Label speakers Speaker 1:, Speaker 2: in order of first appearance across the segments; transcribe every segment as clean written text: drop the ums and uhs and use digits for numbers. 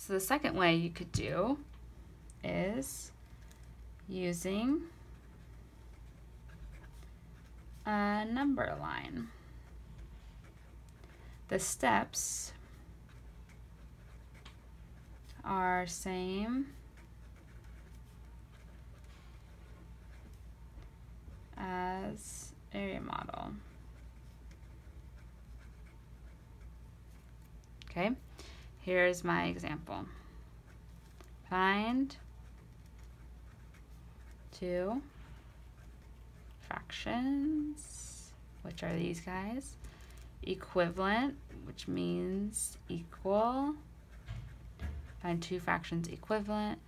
Speaker 1: So the second way you could do is using a number line. The steps are same as area model. Okay, here's my example. Find two fractions, which are these guys, equivalent, which means equal. Find two fractions equivalent.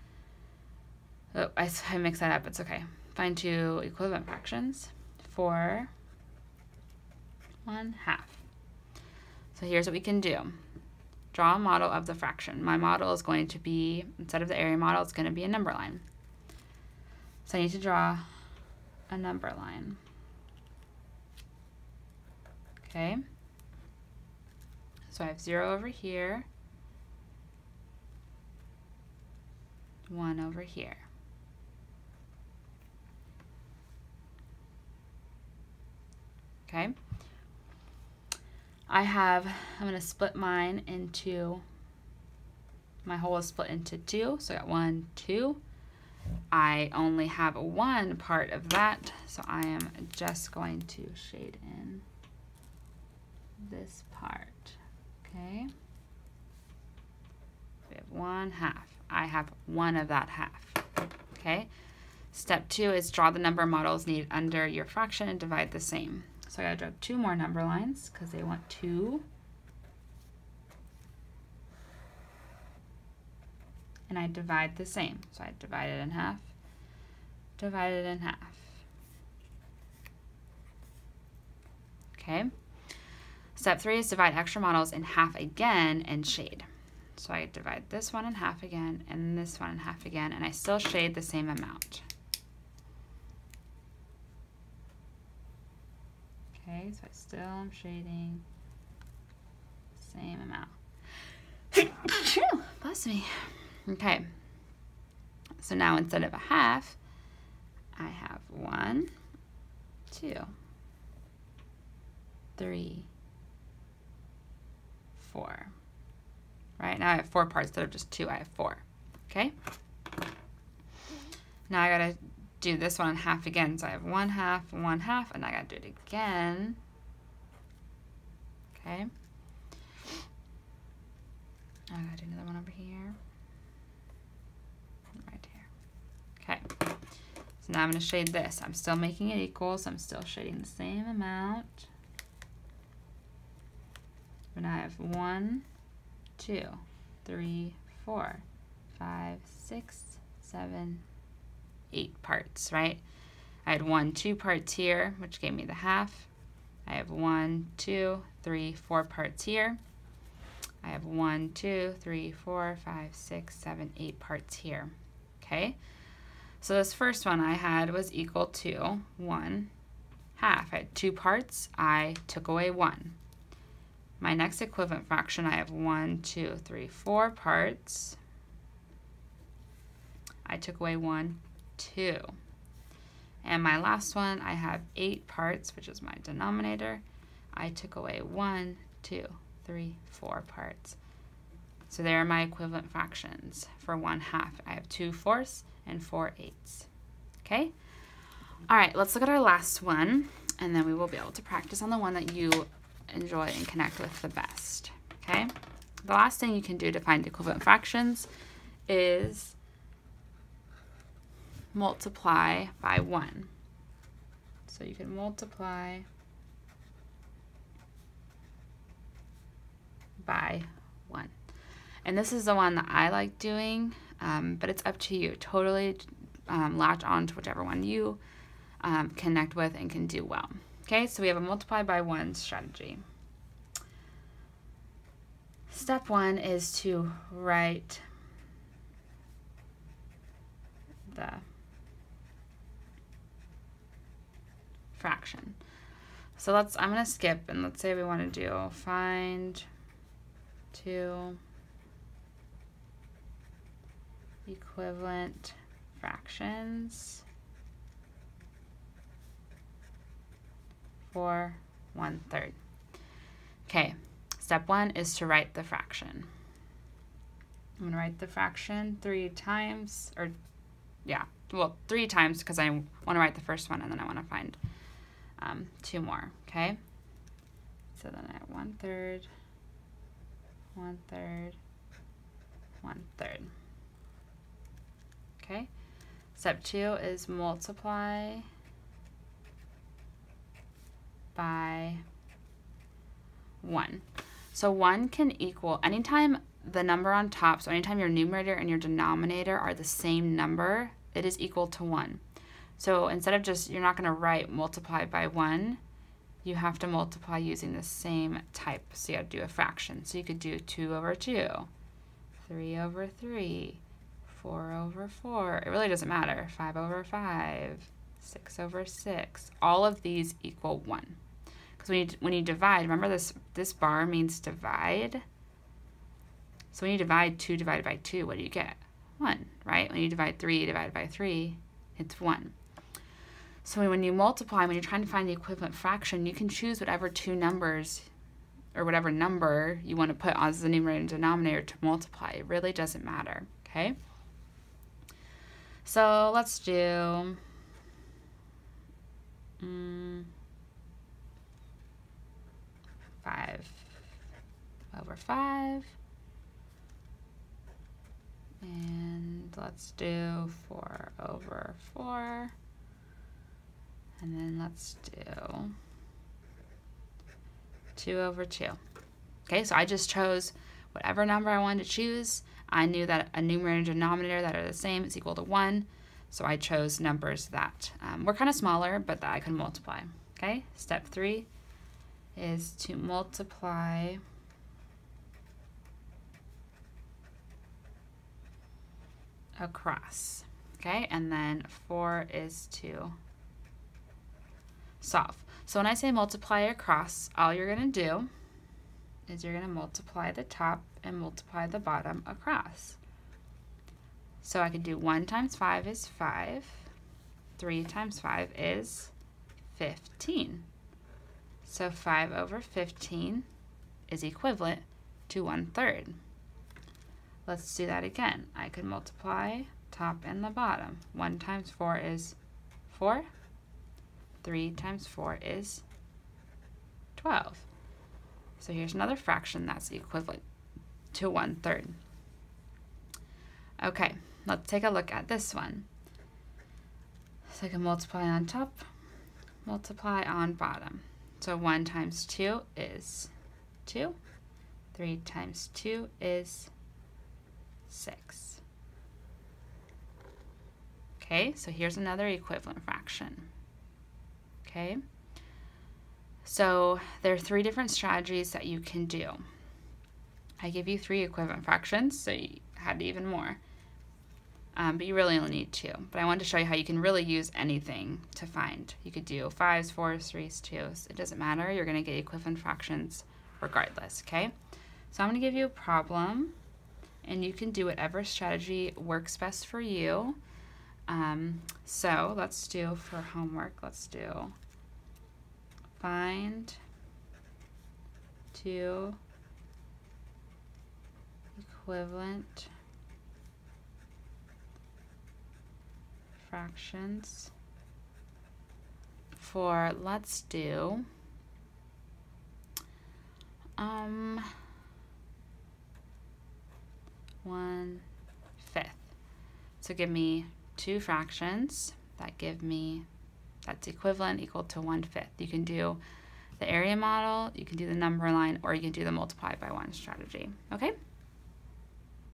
Speaker 1: Oh, I mixed that up, it's okay. Find two equivalent fractions for 1/2. So here's what we can do. Draw a model of the fraction. My model is going to be, instead of the area model, it's going to be a number line. So I need to draw a number line. Okay. So I have 0 over here, 1 over here. Okay. I'm going to split mine into, my whole is split into 2, so I got 1, 2. I only have one part of that, so I am just going to shade in this part, okay? We have 1/2. I have one of that half, okay? Step 2 is draw the number models needed under your fraction and divide the same. So I gotta draw 2 more number lines because they want 2. And I divide the same. So I divide it in half, divide it in half. Okay. Step 3 is divide extra models in half again and shade. So I divide this one in half again and this one in half again, and I still shade the same amount. Okay, so I still am shading the same amount. Bless me. Okay, so now instead of a half, I have 1, 2, 3, 4. Right, now I have 4 parts instead of just 2, I have 4. Okay? Now I gotta do this one in half again. So I have 1/2, 1/2, and I gotta do it again. Okay? I gotta do another one over here. Right here. Okay. So now I'm gonna shade this. I'm still making it equal, so I'm still shading the same amount. But now I have 1, 2, 3, 4, 5, 6, 7, 8 parts, right? I had 1, 2 parts here, which gave me the half. I have 1, 2, 3, 4 parts here. I have 1, 2, 3, 4, 5, 6, 7, 8 parts here. Okay? So this first one I had was equal to 1/2. I had 2 parts, I took away 1. My next equivalent fraction, I have 1, 2, 3, 4 parts. I took away 1, 2. And my last one, I have 8 parts, which is my denominator. I took away 1, 2, 3, 4 parts. So there are my equivalent fractions for 1/2. I have 2 fourths and 4 eighths. Okay? All right, let's look at our last one, and then we will be able to practice on the one that you enjoy and connect with the best. Okay? The last thing you can do to find equivalent fractions is multiply by 1. So you can multiply by 1. And this is the one that I like doing, but it's up to you. Totally latch on to whichever one you connect with and can do well. Okay, so we have a multiply by 1 strategy. Step 1 is to write the fraction. So I'm going to skip, and let's say we want to do find 2 equivalent fractions for 1/3. Okay, step 1 is to write the fraction. I'm going to write the fraction 3 times, or yeah, well, 3 times because I want to write the first one and then I want to find 2 more, okay? So then I have 1/3, 1/3, 1/3. Okay? Step 2 is multiply by 1. So 1 can equal, anytime the number on top, so anytime your numerator and your denominator are the same number, it is equal to 1. So instead of just, you're not going to write multiply by 1, you have to multiply using the same type. So you have to do a fraction. So you could do 2/2, 3/3, 4/4. It really doesn't matter. 5/5, 6/6. All of these equal 1. Because when you divide, remember this bar means divide. So when you divide 2 divided by 2, what do you get? 1, right? When you divide 3 divided by 3, it's 1. So when you multiply, when you're trying to find the equivalent fraction, you can choose whatever 2 numbers or whatever number you want to put as the numerator and denominator to multiply. It really doesn't matter, okay? So let's do 5/5. And let's do 4/4. And then let's do 2/2. Okay, so I just chose whatever number I wanted to choose. I knew that a numerator and denominator that are the same is equal to 1. So I chose numbers that were kind of smaller, but that I could multiply. Okay, step 3 is to multiply across. Okay, and then 4 is to solve. So when I say multiply across, all you're going to do is you're going to multiply the top and multiply the bottom across. So I could do 1 times 5 is 5. 3 times 5 is 15. So 5/15 is equivalent to 1/3. Let's do that again. I could multiply top and the bottom. 1 times 4 is 4. 3 times 4 is 12. So here's another fraction that's equivalent to 1/3. Okay, let's take a look at this one. So I can multiply on top, multiply on bottom. So 1 times 2 is 2. 3 times 2 is 6. Okay, so here's another equivalent fraction. Okay, so there are 3 different strategies that you can do. I give you 3 equivalent fractions, so you had even more. But you really only need 2. But I wanted to show you how you can really use anything to find. You could do 5s, 4s, 3s, 2s. It doesn't matter. You're going to get equivalent fractions regardless, okay? So I'm going to give you a problem, and you can do whatever strategy works best for you. So let's do, for homework, let's do find 2 equivalent fractions for, let's do 1/5. So give me 2 fractions that give me, that's equivalent, equal to 1/5. You can do the area model, you can do the number line, or you can do the multiply by 1 strategy. Okay?